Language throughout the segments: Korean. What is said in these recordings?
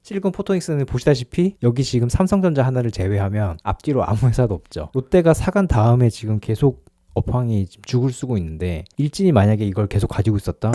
실리콘 포토닉스는 보시다시피 여기 지금 삼성전자 하나를 제외하면 앞뒤로 아무 회사도 없죠. 롯데가 사간 다음에 지금 계속 업황이 지금 죽을 쓰고 있는데, 일진이 만약에 이걸 계속 가지고 있었다?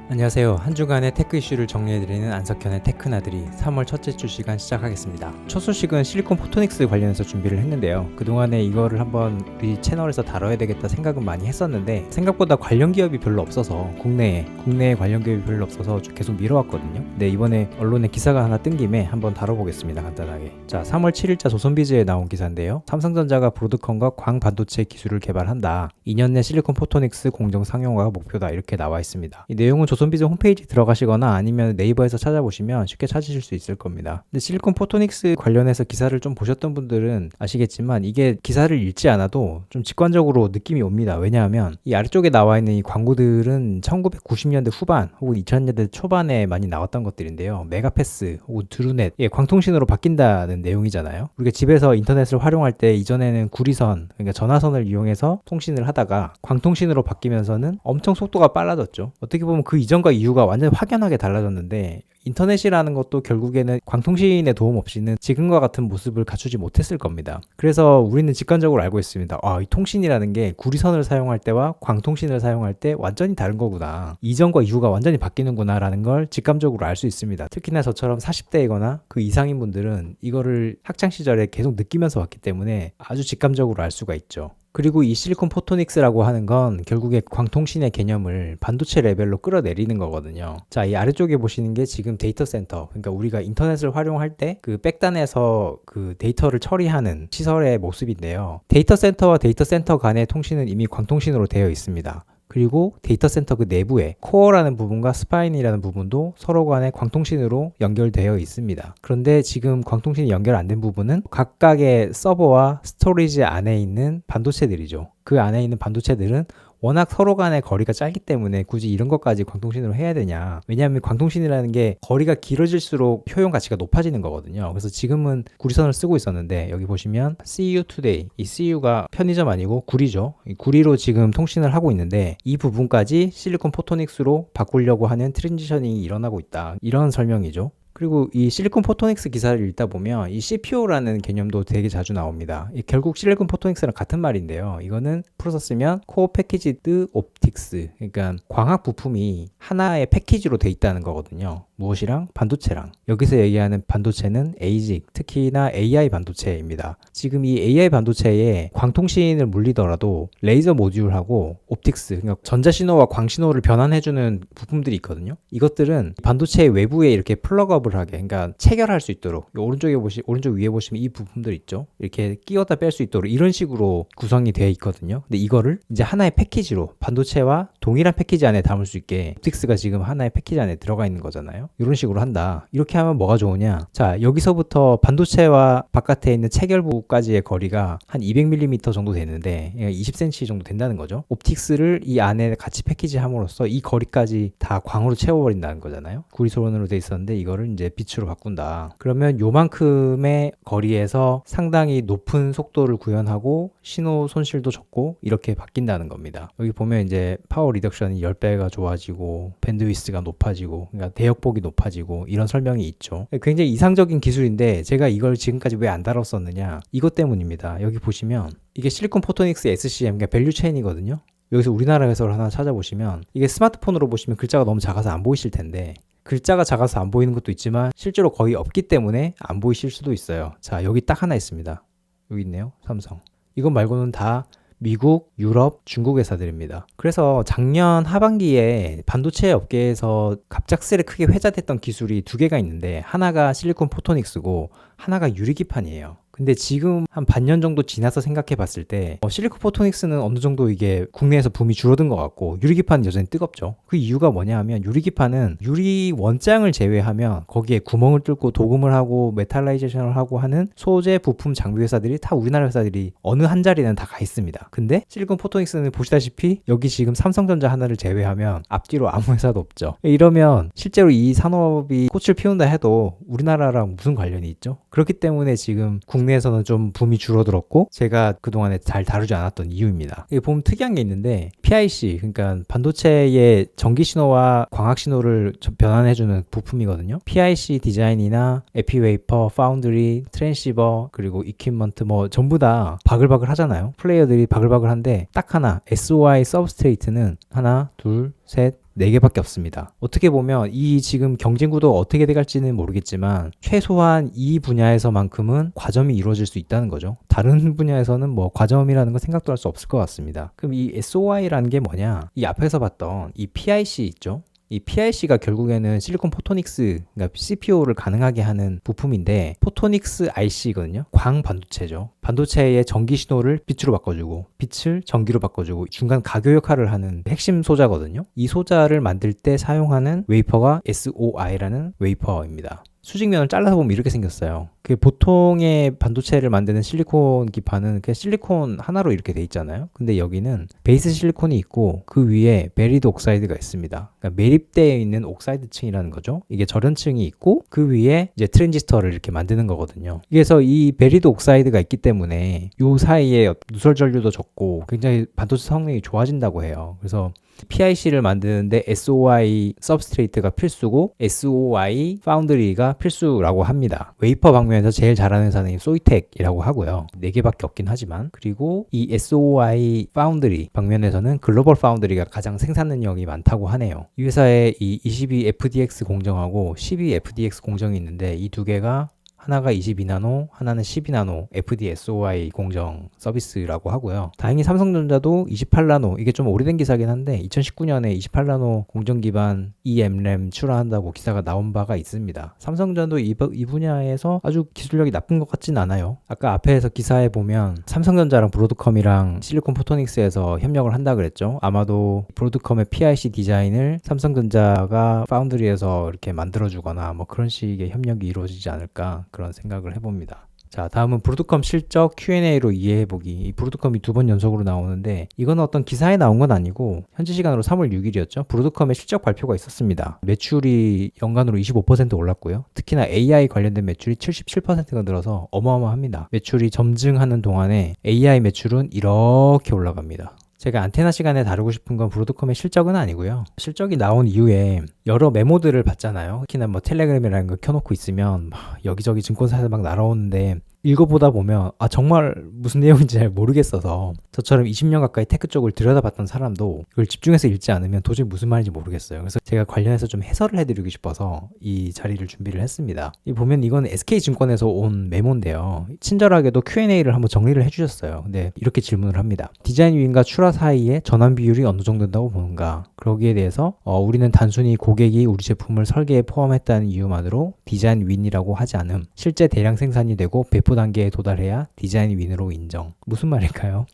안녕하세요. 한 주간의 테크 이슈를 정리해드리는 안석현의 테크나들이 3월 첫째 주 시간 시작하겠습니다. 첫 소식은 실리콘 포토닉스 관련해서 준비를 했는데요. 그동안에 이거를 한번 우리 채널에서 다뤄야 되겠다 생각은 많이 했었는데, 생각보다 관련 기업이 별로 없어서 국내에 관련 기업이 별로 없어서 계속 미뤄왔거든요. 근데 이번에 언론에 기사가 하나 뜬 김에 한번 다뤄보겠습니다. 간단하게. 자, 3월 7일자 조선비즈에 나온 기사인데요. 삼성전자가 브로드컴과 광반도체 기술을 개발한다. 2년 내 실리콘 포토닉스 공정 상용화가 목표다. 이렇게 나와 있습니다. 이 내용은 조선비즈 홈페이지 들어가시거나 아니면 네이버에서 찾아보시면 쉽게 찾으실 수 있을 겁니다. 근데 실리콘 포토닉스 관련해서 기사를 좀 보셨던 분들은 아시겠지만, 이게 기사를 읽지 않아도 좀 직관적으로 느낌이 옵니다. 왜냐하면 이 아래쪽에 나와 있는 이 광고들은 1990년대 후반 혹은 2000년대 초반에 많이 나왔던 것들인데요. 메가패스 혹은 드루넷, 광통신으로 바뀐다는 내용이잖아요. 우리가 집에서 인터넷을 활용할 때 이전에는 구리선, 그러니까 전화선을 이용해서 통신을 하다가 광통신으로 바뀌면서는 엄청 속도가 빨라졌죠. 어떻게 보면 그 이전과 이유가 완전 확연하게 달라졌는데, 인터넷이라는 것도 결국에는 광통신의 도움 없이는 지금과 같은 모습을 갖추지 못했을 겁니다. 그래서 우리는 직관적으로 알고 있습니다. 이 통신이라는 게 구리선을 사용할 때와 광통신을 사용할 때 완전히 다른 거구나. 이전과 이후가 완전히 바뀌는구나 라는 걸 직감적으로 알 수 있습니다. 특히나 저처럼 40대이거나 그 이상인 분들은 이거를 학창시절에 계속 느끼면서 왔기 때문에 아주 직감적으로 알 수가 있죠. 그리고 이 실리콘 포토닉스라고 하는 건 결국에 광통신의 개념을 반도체 레벨로 끌어내리는 거거든요. 자, 이 아래쪽에 보시는 게 지금 데이터 센터, 그러니까 우리가 인터넷을 활용할 때 그 백단에서 그 데이터를 처리하는 시설의 모습인데요. 데이터 센터와 데이터 센터 간의 통신은 이미 광통신으로 되어 있습니다. 그리고 데이터 센터 그 내부에 코어라는 부분과 스파인이라는 부분도 서로 간에 광통신으로 연결되어 있습니다. 그런데 지금 광통신이 연결 안 된 부분은 각각의 서버와 스토리지 안에 있는 반도체들이죠. 그 안에 있는 반도체들은 워낙 서로 간의 거리가 짧기 때문에 굳이 이런 것까지 광통신으로 해야 되냐. 왜냐하면 광통신이라는 게 거리가 길어질수록 효용 가치가 높아지는 거거든요. 그래서 지금은 구리선을 쓰고 있었는데, 여기 보시면 CU Today, 이 CU가 편의점 아니고 구리죠. 이 구리로 지금 통신을 하고 있는데, 이 부분까지 실리콘 포토닉스로 바꾸려고 하는 트랜지션이 일어나고 있다. 이런 설명이죠. 그리고 이 실리콘 포토닉스 기사를 읽다 보면 이 CPO라는 개념도 되게 자주 나옵니다. 결국 실리콘 포토닉스랑 같은 말인데요. 이거는 풀어서 쓰면 코어 패키지드 옵틱스, 그러니까 광학 부품이 하나의 패키지로 돼 있다는 거거든요. 무엇이랑? 반도체랑. 여기서 얘기하는 반도체는 ASIC, 특히나 AI 반도체입니다. 지금 이 AI 반도체에 광통신을 물리더라도 레이저 모듈하고 옵틱스, 그러니까 전자신호와 광신호를 변환해주는 부품들이 있거든요. 이것들은 반도체 외부에 이렇게 플러그업을 하게, 그러니까 체결할 수 있도록, 오른쪽 위에 보시면 이 부품들 있죠. 이렇게 끼웠다 뺄 수 있도록 이런 식으로 구성이 되어 있거든요. 근데 이거를 이제 하나의 패키지로, 반도체와 동일한 패키지 안에 담을 수 있게 옵틱스가 지금 하나의 패키지 안에 들어가 있는 거잖아요. 이런 식으로 한다. 이렇게 하면 뭐가 좋으냐? 자, 여기서부터 반도체와 바깥에 있는 체결부까지의 거리가 한 200mm 정도 되는데 20cm 정도 된다는 거죠. 옵틱스를 이 안에 같이 패키지함으로써 이 거리까지 다 광으로 채워버린다는 거잖아요. 구리소론으로 돼 있었는데 이거를 이제 빛으로 바꾼다. 그러면 요만큼의 거리에서 상당히 높은 속도를 구현하고 신호 손실도 적고 이렇게 바뀐다는 겁니다. 여기 보면 이제 파워 리덕션이 10배가 좋아지고 밴드위스가 높아지고, 그러니까 대역폭이 높아지고, 이런 설명이 있죠. 굉장히 이상적인 기술인데 제가 이걸 지금까지 왜 안 다뤘었느냐, 이것 때문입니다. 여기 보시면 이게 실리콘 포토닉스 SCM, 그러니까 밸류 체인이거든요. 여기서 우리나라 회사를 하나 찾아보시면, 이게 스마트폰으로 보시면 글자가 너무 작아서 안 보이실 텐데, 글자가 작아서 안 보이는 것도 있지만 실제로 거의 없기 때문에 안 보이실 수도 있어요. 자, 여기 딱 하나 있습니다. 여기 있네요. 삼성. 이것 말고는 다 미국, 유럽, 중국 회사들입니다. 그래서 작년 하반기에 반도체 업계에서 갑작스레 크게 회자됐던 기술이 두 개가 있는데, 하나가 실리콘 포토닉스고 하나가 유리기판이에요. 근데 지금 한 반년 정도 지나서 생각해 봤을 때 실리콘 포토닉스는 어느 정도 이게 국내에서 붐이 줄어든 것 같고, 유리기판은 여전히 뜨겁죠. 그 이유가 뭐냐 하면, 유리기판은 유리 원장을 제외하면 거기에 구멍을 뚫고 도금을 하고 메탈라이제이션을 하고 하는 소재 부품 장비 회사들이 다 우리나라 회사들이 어느 한 자리는 다 가 있습니다. 근데 실리콘 포토닉스는 보시다시피 여기 지금 삼성전자 하나를 제외하면 앞뒤로 아무 회사도 없죠. 이러면 실제로 이 산업이 꽃을 피운다 해도 우리나라랑 무슨 관련이 있죠? 그렇기 때문에 지금 국내 국내에서는 좀 붐이 줄어들었고 제가 그동안에 잘 다루지 않았던 이유입니다. 이게 보면 특이한 게 있는데 PIC, 그러니까 반도체의 전기 신호와 광학 신호를 변환해주는 부품이거든요. PIC 디자인이나 에피웨이퍼, 파운드리, 트랜시버, 그리고 이퀴먼트 뭐 전부 다 바글바글 하잖아요. 플레이어들이 바글바글한데 딱 하나 SOI 서브스트레이트는 하나, 둘, 셋, 4개밖에 없습니다. 어떻게 보면 이 지금 경쟁 구도가 어떻게 돼갈지는 모르겠지만 최소한 이 분야에서만큼은 과점이 이루어질 수 있다는 거죠. 다른 분야에서는 뭐 과점이라는 건 생각도 할 수 없을 것 같습니다. 그럼 이 SOI라는 게 뭐냐? 이 앞에서 봤던 이 PIC 있죠? 이 PIC가 결국에는 실리콘 포토닉스, 그러니까 CPO를 가능하게 하는 부품인데 포토닉스 IC거든요. 광 반도체죠. 반도체의 전기 신호를 빛으로 바꿔주고 빛을 전기로 바꿔주고 중간 가교 역할을 하는 핵심 소자거든요. 이 소자를 만들 때 사용하는 웨이퍼가 SOI라는 웨이퍼입니다. 수직면을 잘라서 보면 이렇게 생겼어요. 그 보통의 반도체를 만드는 실리콘 기판은 그냥 실리콘 하나로 이렇게 돼 있잖아요. 근데 여기는 베이스 실리콘이 있고 그 위에 베리드 옥사이드가 있습니다. 그러니까 매립되어 있는 옥사이드 층이라는 거죠. 이게 절연층이 있고 그 위에 이제 트랜지스터를 이렇게 만드는 거거든요. 그래서 이 베리드 옥사이드가 있기 때문에 이 사이에 누설 전류도 적고 굉장히 반도체 성능이 좋아진다고 해요. 그래서 PIC를 만드는데 SOI 서브스트레이트가 필수고 SOI 파운드리가 필수라고 합니다. 웨이퍼 방면에서 제일 잘하는 회사는 소이텍이라고 하고요. 4개밖에 없긴 하지만 그리고 이 SOI 파운드리 방면에서는 글로벌 파운드리가 가장 생산 능력이 많다고 하네요. 이 회사에 이 22FDX 공정하고 12FDX 공정이 있는데 이 두 개가 하나가 22나노, 하나는 12나노 FDSOI 공정 서비스라고 하고요. 다행히 삼성전자도 28나노, 이게 좀 오래된 기사긴 한데 2019년에 28나노 공정 기반 eMRAM 출하한다고 기사가 나온 바가 있습니다. 삼성전자도 이 분야에서 아주 기술력이 나쁜 것 같진 않아요. 아까 앞에서 기사에 보면 삼성전자랑 브로드컴이랑 실리콘 포토닉스에서 협력을 한다 그랬죠. 아마도 브로드컴의 PIC 디자인을 삼성전자가 파운드리에서 이렇게 만들어주거나 뭐 그런 식의 협력이 이루어지지 않을까 그런 생각을 해봅니다. 자, 다음은 브로드컴 실적 Q&A로 이해해보기. 이 브로드컴이 2번 연속으로 나오는데 이건 어떤 기사에 나온 건 아니고 현지 시간으로 3월 6일이었죠. 브로드컴의 실적 발표가 있었습니다. 매출이 연간으로 25% 올랐고요. 특히나 AI 관련된 매출이 77%가 늘어서 어마어마합니다. 매출이 점증하는 동안에 AI 매출은 이렇게 올라갑니다. 제가 안테나 시간에 다루고 싶은 건 브로드컴의 실적은 아니고요. 실적이 나온 이후에 여러 메모들을 봤잖아요. 특히나 뭐 텔레그램이라는 걸 켜놓고 있으면 막 여기저기 증권사에서 막 날아오는데 읽어보다 보면 정말 무슨 내용인지 잘 모르겠어서 저처럼 20년 가까이 테크 쪽을 들여다봤던 사람도 이걸 집중해서 읽지 않으면 도저히 무슨 말인지 모르겠어요. 그래서 제가 관련해서 좀 해설을 해드리고 싶어서 이 자리를 준비를 했습니다. 보면 이건 SK증권에서 온 메모인데요. 친절하게도 Q&A를 한번 정리를 해주셨어요. 근데 이렇게 질문을 합니다. 디자인 윈과 출하 사이에 전환 비율이 어느 정도 된다고 보는가? 그러기에 대해서 우리는 단순히 고객이 우리 제품을 설계에 포함했다는 이유만으로 디자인 윈이라고 하지 않음. 실제 대량 생산이 되고 배포 단계에 도달해야 디자인 윈으로 인정. 무슨 말일까요?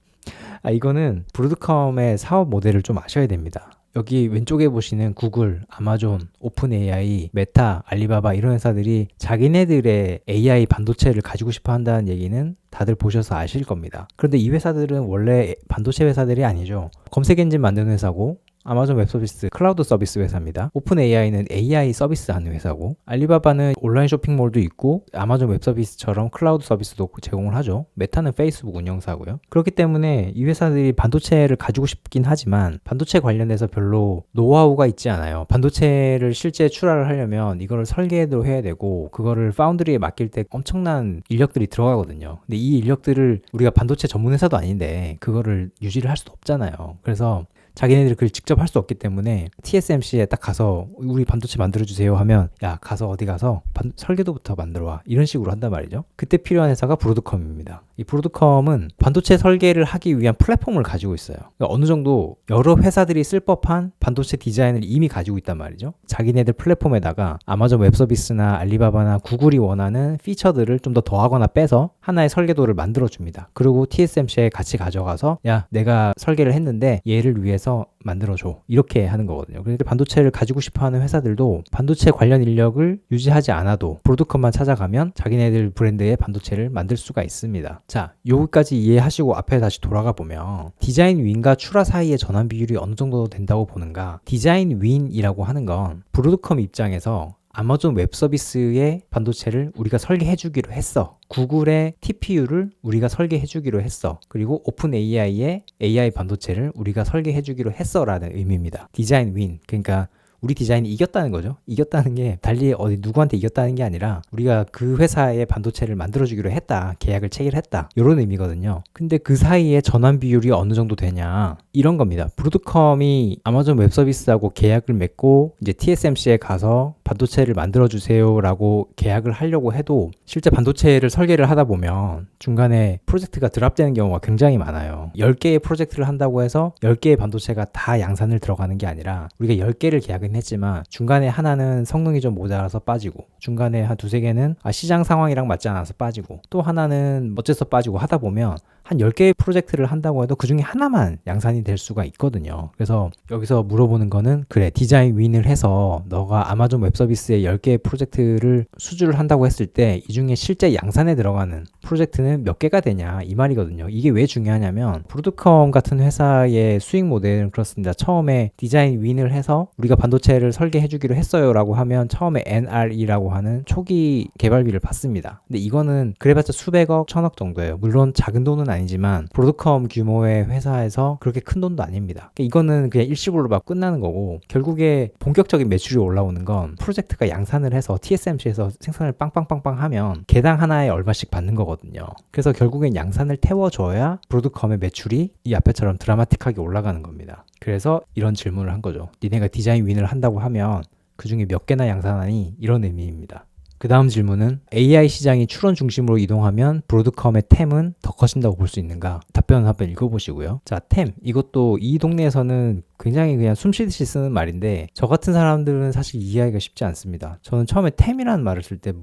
이거는 브로드컴의 사업 모델을 좀 아셔야 됩니다. 여기 왼쪽에 보시는 구글, 아마존, 오픈 AI, 메타, 알리바바 이런 회사들이 자기네들의 AI 반도체를 가지고 싶어 한다는 얘기는 다들 보셔서 아실 겁니다. 그런데 이 회사들은 원래 반도체 회사들이 아니죠. 검색 엔진 만드는 회사고 아마존 웹서비스 클라우드 서비스 회사입니다. 오픈 AI는 AI 서비스 하는 회사고 알리바바는 온라인 쇼핑몰도 있고 아마존 웹서비스처럼 클라우드 서비스도 제공을 하죠. 메타는 페이스북 운영사고요. 그렇기 때문에 이 회사들이 반도체를 가지고 싶긴 하지만 반도체 관련해서 별로 노하우가 있지 않아요. 반도체를 실제 출하를 하려면 이거를 설계도 해야 되고 그거를 파운드리에 맡길 때 엄청난 인력들이 들어가거든요. 근데 이 인력들을 우리가 반도체 전문 회사도 아닌데 그거를 유지를 할 수도 없잖아요. 그래서 자기네들이 그걸 직접 할 수 없기 때문에 TSMC에 딱 가서 우리 반도체 만들어주세요 하면 야 가서 어디 가서 설계도부터 만들어와 이런 식으로 한단 말이죠. 그때 필요한 회사가 브로드컴입니다. 이 브로드컴은 반도체 설계를 하기 위한 플랫폼을 가지고 있어요. 그러니까 어느 정도 여러 회사들이 쓸 법한 반도체 디자인을 이미 가지고 있단 말이죠. 자기네들 플랫폼에다가 아마존 웹서비스나 알리바바나 구글이 원하는 피처들을 좀 더 더하거나 빼서 하나의 설계도를 만들어줍니다. 그리고 TSMC에 같이 가져가서 야 내가 설계를 했는데 얘를 위해서 만들어줘 이렇게 하는 거거든요. 그런데 반도체를 가지고 싶어하는 회사들도 반도체 관련 인력을 유지하지 않아도 브로드컴만 찾아가면 자기네들 브랜드의 반도체를 만들 수가 있습니다. 자, 여기까지 이해하시고 앞에 다시 돌아가 보면 디자인 윈과 출하 사이의 전환 비율이 어느 정도 된다고 보는가? 디자인 윈이라고 하는 건 브로드컴 입장에서 아마존 웹 서비스의 반도체를 우리가 설계해 주기로 했어. 구글의 TPU를 우리가 설계해 주기로 했어. 그리고 오픈 AI의 AI 반도체를 우리가 설계해 주기로 했어 라는 의미입니다. 디자인 윈. 그러니까 우리 디자인이 이겼다는 거죠. 이겼다는 게 달리 어디 누구한테 이겼다는 게 아니라 우리가 그 회사의 반도체를 만들어주기로 했다. 계약을 체결했다. 이런 의미거든요. 근데 그 사이에 전환 비율이 어느 정도 되냐. 이런 겁니다. 브로드컴이 아마존 웹 서비스하고 계약을 맺고 이제 TSMC에 가서 반도체를 만들어주세요 라고 계약을 하려고 해도 실제 반도체를 설계를 하다 보면 중간에 프로젝트가 드랍되는 경우가 굉장히 많아요. 10개의 프로젝트를 한다고 해서 10개의 반도체가 다 양산을 들어가는 게 아니라 우리가 10개를 계약은 했지만 중간에 하나는 성능이 좀 모자라서 빠지고 중간에 한 두세 개는 시장 상황이랑 맞지 않아서 빠지고 또 하나는 어째서 빠지고 하다 보면 한 10개의 프로젝트를 한다고 해도 그 중에 하나만 양산이 될 수가 있거든요. 그래서 여기서 물어보는 거는 그래 디자인 윈을 해서 너가 아마존 웹 서비스의 10개의 프로젝트를 수주를 한다고 했을 때 이 중에 실제 양산에 들어가는 프로젝트는 몇 개가 되냐 이 말이거든요. 이게 왜 중요하냐면 브로드컴 같은 회사의 수익 모델은 그렇습니다. 처음에 디자인 윈을 해서 우리가 반도체를 설계해 주기로 했어요 라고 하면 처음에 NRE라고 하는 초기 개발비를 받습니다. 근데 이거는 그래봤자 수백억, 천억 정도예요. 물론 작은 돈은 아니지만 브로드컴 규모의 회사에서 그렇게 큰 돈도 아닙니다. 이거는 그냥 일시불로 막 끝나는 거고 결국에 본격적인 매출이 올라오는 건 프로젝트가 양산을 해서 TSMC에서 생산을 빵빵빵빵 하면 개당 하나에 얼마씩 받는 거거든요. 그래서 결국엔 양산을 태워줘야 브로드컴의 매출이 이 앞에처럼 드라마틱하게 올라가는 겁니다. 그래서 이런 질문을 한 거죠. 니네가 디자인 윈을 한다고 하면 그 중에 몇 개나 양산하니? 이런 의미입니다. 그 다음 질문은 AI 시장이 추론 중심으로 이동하면 브로드컴의 템은 더 커진다고 볼 수 있는가? 답변을 한번 읽어보시고요. 자, 템. 이것도 이 동네에서는 굉장히 그냥 숨쉬듯이 쓰는 말인데 저 같은 사람들은 사실 이해하기가 쉽지 않습니다. 저는 처음에 템이라는 말을 쓸 때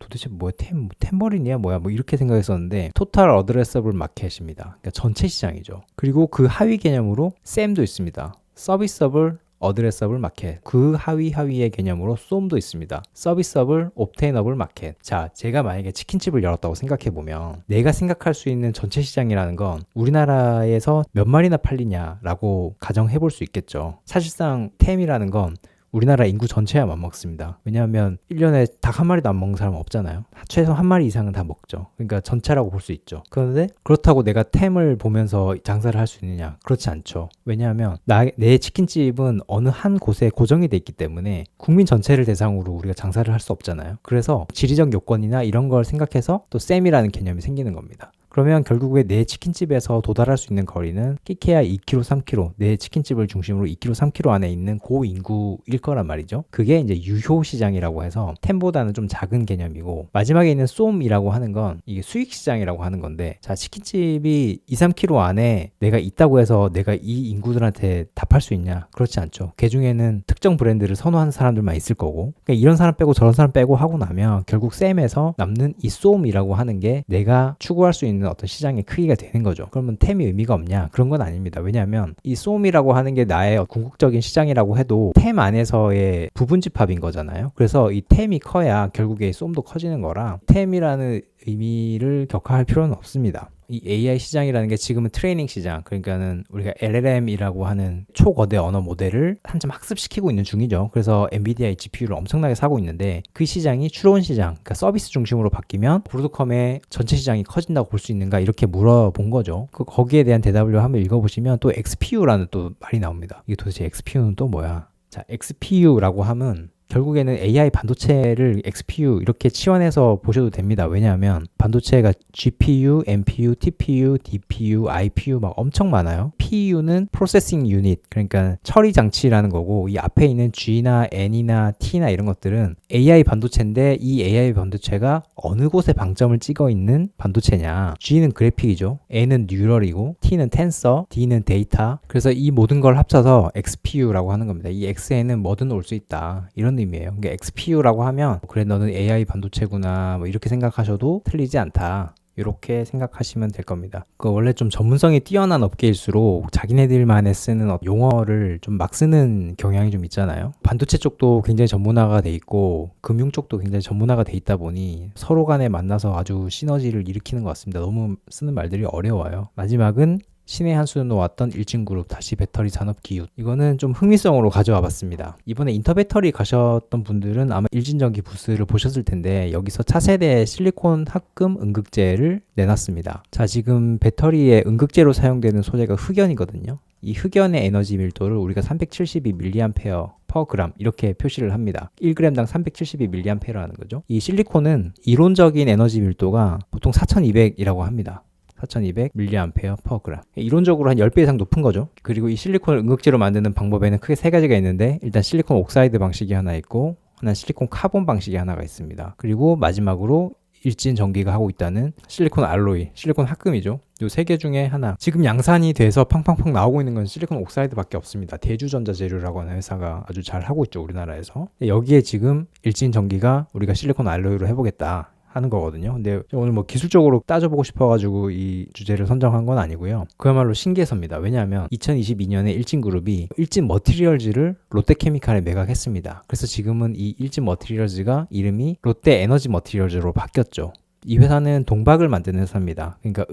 도대체 뭐야 템버린이야 뭐야 이렇게 생각했었는데 토탈 어드레서블 마켓입니다. 그러니까 전체 시장이죠. 그리고 그 하위 개념으로 SAM도 있습니다. 서비스able 어드레서블 마켓. 그 하위의 개념으로 SOM도 있습니다. 서비스able obtainable 마켓. 자, 제가 만약에 치킨집을 열었다고 생각해보면 내가 생각할 수 있는 전체 시장이라는 건 우리나라에서 몇 마리나 팔리냐라고 가정해볼 수 있겠죠. 사실상 템이라는 건 우리나라 인구 전체야 맞먹습니다. 왜냐하면 1년에 닭 한 마리도 안 먹는 사람은 없잖아요. 최소 한 마리 이상은 다 먹죠. 그러니까 전체라고 볼 수 있죠. 그런데 그렇다고 내가 템을 보면서 장사를 할 수 있느냐? 그렇지 않죠. 왜냐하면 내 치킨집은 어느 한 곳에 고정이 돼 있기 때문에 국민 전체를 대상으로 우리가 장사를 할 수 없잖아요. 그래서 지리적 요건이나 이런 걸 생각해서 또 셈이라는 개념이 생기는 겁니다. 그러면 결국에 내 치킨집에서 도달할 수 있는 거리는 끼케야 2km, 3km, 내 치킨집을 중심으로 2km, 3km 안에 있는 고인구일 거란 말이죠. 그게 이제 유효 시장이라고 해서 템보다는 좀 작은 개념이고 마지막에 있는 쏨이라고 하는 건 이게 수익 시장이라고 하는 건데 자, 치킨집이 2, 3km 안에 내가 있다고 해서 내가 이 인구들한테 답할 수 있냐? 그렇지 않죠. 그 중에는 특정 브랜드를 선호하는 사람들만 있을 거고 그러니까 이런 사람 빼고 저런 사람 빼고 하고 나면 결국 셈에서 남는 이 쏨이라고 하는 게 내가 추구할 수 있는 어떤 시장의 크기가 되는 거죠. 그러면 템이 의미가 없냐? 그런 건 아닙니다. 왜냐하면 이 쏨이라고 하는 게 나의 궁극적인 시장이라고 해도 템 안에서의 부분 집합인 거잖아요. 그래서 이 템이 커야 결국에 쏨도 커지는 거라 템이라는 의미를 격화할 필요는 없습니다. 이 AI 시장이라는 게 지금은 트레이닝 시장, 그러니까는 우리가 LLM이라고 하는 초거대 언어 모델을 한참 학습시키고 있는 중이죠. 그래서 엔비디아의 GPU를 엄청나게 사고 있는데 그 시장이 추론 시장, 그러니까 서비스 중심으로 바뀌면 브로드컴의 전체 시장이 커진다고 볼 수 있는가 이렇게 물어본 거죠. 거기에 대한 대답을 한번 읽어보시면 또 XPU라는 또 말이 나옵니다. 이게 도대체 XPU는 또 뭐야? 자, XPU라고 하면 결국에는 AI 반도체를 XPU 이렇게 치환해서 보셔도 됩니다. 왜냐하면 반도체가 GPU, NPU, TPU, DPU, IPU 막 엄청 많아요. PU는 Processing Unit, 그러니까 처리 장치라는 거고 이 앞에 있는 G나 N이나 T나 이런 것들은 AI 반도체인데 이 AI 반도체가 어느 곳에 방점을 찍어 있는 반도체냐. G는 그래픽이죠. N은 뉴럴이고 T는 텐서, D는 데이터. 그래서 이 모든 걸 합쳐서 XPU라고 하는 겁니다. 이 X에는 뭐든 올 수 있다. 이런 의미예요. 그러니까 XPU라고 하면 그래 너는 AI 반도체구나 뭐 이렇게 생각하셔도 틀리지 않다. 이렇게 생각하시면 될 겁니다. 원래 좀 전문성이 뛰어난 업계일수록 자기네들만의 쓰는 용어를 좀 막 쓰는 경향이 좀 있잖아요. 반도체 쪽도 굉장히 전문화가 돼 있고 금융 쪽도 굉장히 전문화가 돼 있다 보니 서로 간에 만나서 아주 시너지를 일으키는 것 같습니다. 너무 쓰는 말들이 어려워요. 마지막은 신의 한 수로 놓았던 일진그룹 다시 배터리 산업 기웃. 이거는 좀 흥미성으로 가져와 봤습니다. 이번에 인터배터리 가셨던 분들은 아마 일진전기 부스를 보셨을 텐데 여기서 차세대 실리콘 합금 음극재를 내놨습니다. 자, 지금 배터리에 음극재로 사용되는 소재가 흑연이거든요. 이 흑연의 에너지 밀도를 우리가 372mAh 퍼그램 이렇게 표시를 합니다. 1g당 372mAh라는 거죠. 이 실리콘은 이론적인 에너지 밀도가 보통 4200이라고 합니다. 4200mAh 퍼그램. 이론적으로 한 10배 이상 높은 거죠. 그리고 이 실리콘을 음극재로 만드는 방법에는 크게 세 가지가 있는데, 일단 실리콘 옥사이드 방식이 하나 있고, 하나는 실리콘 카본 방식이 하나가 있습니다. 그리고 마지막으로 일진 전기가 하고 있다는 실리콘 알로이, 실리콘 합금이죠. 이 세 개 중에 하나. 지금 양산이 돼서 팡팡팡 나오고 있는 건 실리콘 옥사이드밖에 없습니다. 대주전자재료라고 하는 회사가 아주 잘 하고 있죠, 우리나라에서. 여기에 지금 일진 전기가 우리가 실리콘 알로이로 해보겠다 하는 거거든요. 근데 오늘 뭐 기술적으로 따져보고 싶어가지고 이 주제를 선정한 건 아니고요. 그야말로 신기해서입니다. 왜냐하면 2022년에 일진그룹이 일진 머티리얼즈를 롯데케미칼에 매각했습니다. 그래서 지금은 이 일진 머티리얼즈가 이름이 롯데 에너지 머티리얼즈로 바뀌었죠. 이 회사는 동박을 만드는 회사입니다. 그러니까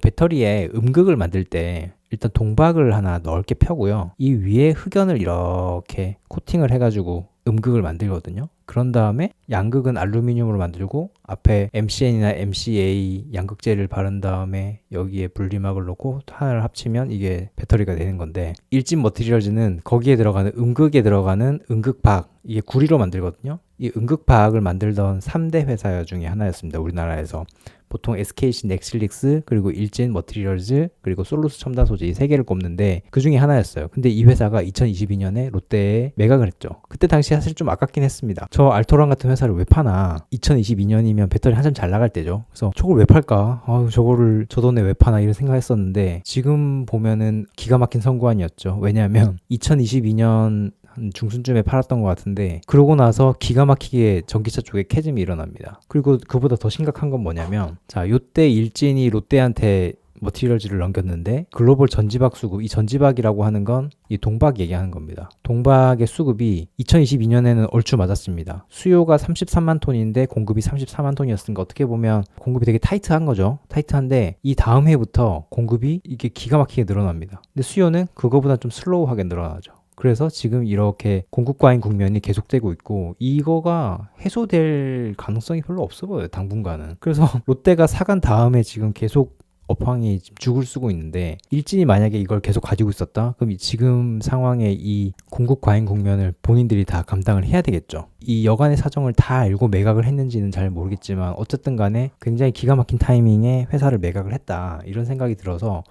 배터리에 음극을 만들 때 일단 동박을 하나 넓게 펴고요. 이 위에 흑연을 이렇게 코팅을 해가지고 음극을 만들거든요. 그런 다음에 양극은 알루미늄으로 만들고 앞에 MCN이나 MCA 양극재를 바른 다음에 여기에 분리막을 놓고 하나를 합치면 이게 배터리가 되는 건데, 일진 머티리얼즈는 거기에 들어가는 음극에 들어가는 음극박, 이게 구리로 만들거든요. 이 음극박을 만들던 3대 회사 중에 하나였습니다. 우리나라에서. 보통 SKC 넥실릭스, 그리고 일진 머티리얼즈, 그리고 솔루스 첨단 소재 이 세 개를 꼽는데 그 중에 하나였어요. 근데 이 회사가 2022년에 롯데에 매각을 했죠. 그때 당시 사실 좀 아깝긴 했습니다. 저 알토란 같은 회사를 왜 파나? 2022년이면 배터리 한참 잘 나갈 때죠. 그래서 저걸 왜 팔까? 저거를 저 돈에 왜 파나? 이런 생각했었는데 지금 보면은 기가 막힌 선구안이었죠. 왜냐하면 2022년 한 중순쯤에 팔았던 것 같은데, 그러고 나서 기가 막히게 전기차 쪽에 캐즘이 일어납니다. 그리고 그보다 더 심각한 건 뭐냐면, 자, 요때 일진이 롯데한테 머티리얼즈를 넘겼는데 글로벌 전지박 수급, 이 전지박이라고 하는 건 이 동박 얘기하는 겁니다. 동박의 수급이 2022년에는 얼추 맞았습니다. 수요가 33만 톤인데 공급이 34만 톤이었으니까 어떻게 보면 공급이 되게 타이트한 거죠. 타이트한데 이 다음 해부터 공급이 이게 기가 막히게 늘어납니다. 근데 수요는 그거보다 좀 슬로우하게 늘어나죠. 그래서 지금 이렇게 공급 과잉 국면이 계속되고 있고, 이거가 해소될 가능성이 별로 없어 보여요, 당분간은. 그래서 롯데가 사간 다음에 지금 계속 업황이 죽을 쓰고 있는데, 일진이 만약에 이걸 계속 가지고 있었다? 그럼 지금 상황에 이 공급 과잉 국면을 본인들이 다 감당을 해야 되겠죠. 이 여간의 사정을 다 알고 매각을 했는지는 잘 모르겠지만 어쨌든 간에 굉장히 기가 막힌 타이밍에 회사를 매각을 했다, 이런 생각이 들어서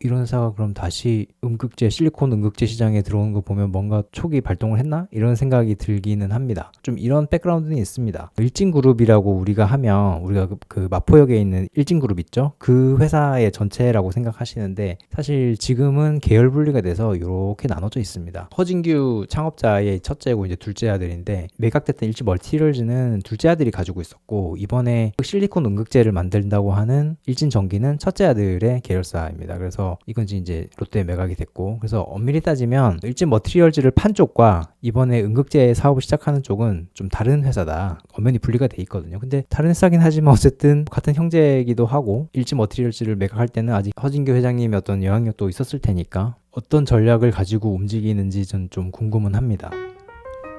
이런 회사가 그럼 다시 음극재, 실리콘 음극재 시장에 들어오는 거 보면 뭔가 초기 발동을 했나? 이런 생각이 들기는 합니다. 좀 이런 백그라운드는 있습니다. 일진그룹이라고 우리가 하면, 우리가 그 마포역에 있는 일진그룹 있죠? 그 회사의 전체라고 생각하시는데 사실 지금은 계열 분리가 돼서 이렇게 나눠져 있습니다. 허진규 창업자의 첫째고 이제 둘째 아들인데, 매각됐던 일진 머티리얼즈는 둘째 아들이 가지고 있었고, 이번에 실리콘 음극재를 만든다고 하는 일진 전기는 첫째 아들의 계열사입니다. 그래서 이건 이제 롯데에 매각이 됐고, 그래서 엄밀히 따지면 일진 머티리얼즈를 판 쪽과 이번에 음극재 사업을 시작하는 쪽은 좀 다른 회사다, 엄연히 분리가 돼 있거든요. 근데 다른 회사긴 하지만 어쨌든 같은 형제이기도 하고, 일진 머티리얼즈를 매각할 때는 아직 허진규 회장님의 어떤 영향력도 있었을 테니까 어떤 전략을 가지고 움직이는지 전 좀 궁금은 합니다.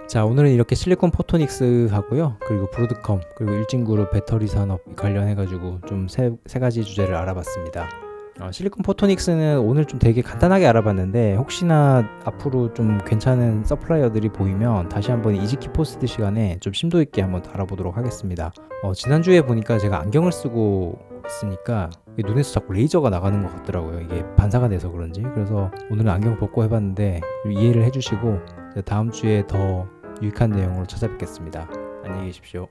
자, 오늘은 이렇게 실리콘 포토닉스 하고요, 그리고 브로드컴, 그리고 일진그룹 배터리 산업 관련해가지고 좀 세 가지 주제를 알아봤습니다. 실리콘 포토닉스는 오늘 좀 되게 간단하게 알아봤는데, 혹시나 앞으로 좀 괜찮은 서플라이어들이 보이면 다시 한번 이지키 포스트 시간에 좀 심도 있게 한번 다뤄보도록 하겠습니다. 지난주에 보니까 제가 안경을 쓰고 있으니까 눈에서 자꾸 레이저가 나가는 것 같더라고요. 이게 반사가 돼서 그런지. 그래서 오늘은 안경 벗고 해봤는데 이해를 해주시고 다음 주에 더 유익한 내용으로 찾아뵙겠습니다. 안녕히 계십시오.